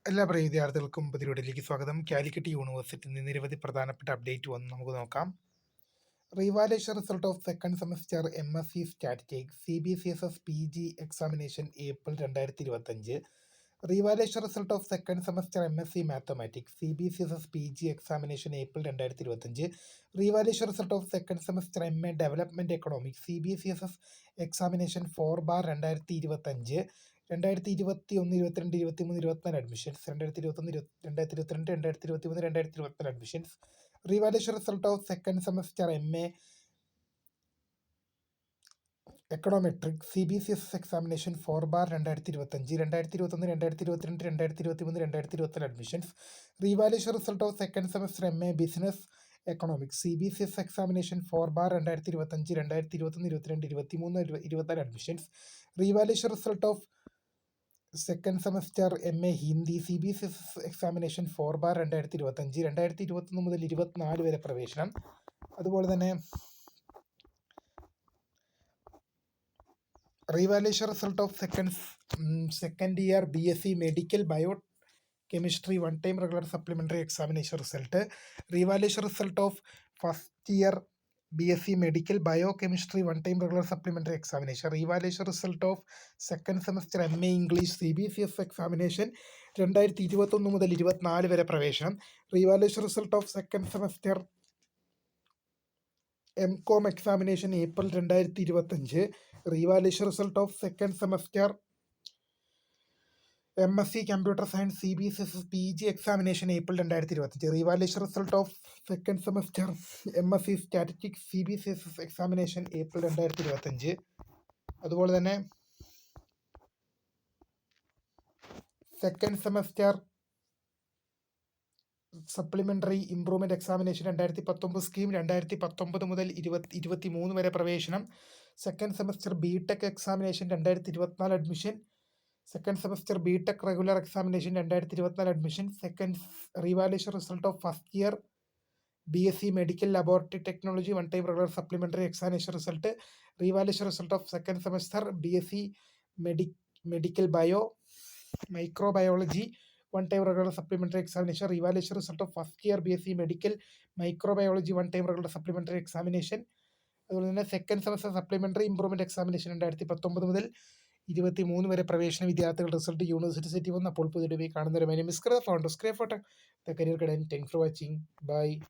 എല്ലാ പ്രിയ വിദ്യാർത്ഥികൾക്കും പുതിയ സ്വാഗതം. കാലിക്കറ്റ് യൂണിവേഴ്സിറ്റിയിൽ നിന്ന് നിരവധി പ്രധാനപ്പെട്ട അപ്ഡേറ്റ് വന്ന് നമുക്ക് നോക്കാം. Revaluation result of second semester MSc statistics CBCSS PG examination April 2025. Revaluation result of second semester MSc mathematics CBCSS PG examination April 2025. Revaluation result of second semester MA development economics CBCSS examination 4/2025. 2021, 22, 23, 24 admissions. 2021, 2022, 2023, 2024 admissions. Revaluation result of second semester MA econometric CBCSS examination 4/2025. 2021, 2022, 2023, 2024 admissions. Revaluation result of second semester MA business economics CBCSS examination 4/2025. 2021, 22, 23, 24 admissions. Revaluation result of second semester MA Hindi CBCSS examination 4/2025. 2021 മുതൽ 24 വരെ പ്രവേശനം. അതുപോലെ തന്നെ revaluation result of second year BSc medical bio chemistry 1 time regular supplementary examination result. Revaluation result of first year BSc medical bio chemistry 1 time regular supplementary examination. Revaluation result of second semester MA English CBCSS examination 2021 മുതൽ 24 വരെ പ്രവേശനം. Revaluation result of second semester MCOM examination April 2025. Revaluation result of second semester MSc computer science CBCSS PG examination April 2025. Revaluation result of second semester MSc statistics CBCSS examination April 2025. അതുപോലെ തന്നെ second semester supplementary improvement examination 2019 scheme 2019 മുതൽ 2023 വരെ പ്രവേശനം. Second semester BTech examination 2024 admission. Second semester BTech regular examination 2024 admission. Second revaluation result of first year BSc medical laboratory technology 1 time regular supplementary examination result. Revaluation result of second semester BSc medical bio microbiology 1 time regular supplementary examination. Revaluation result of first year BSc medical microbiology 1 time regular supplementary examination. അതുപോലെ തന്നെ second semester supplementary improvement examination 2019 മുതൽ 23 വരെ പ്രവേശന വിദ്യാർത്ഥികൾ result university set വന്ന് അപ്പോൾ പുതിയ കാണുന്നവരെ മിസ്കർ ഫൗണ്ടർ സ്ക്രേ photo the career guidance. Thanks for watching. By.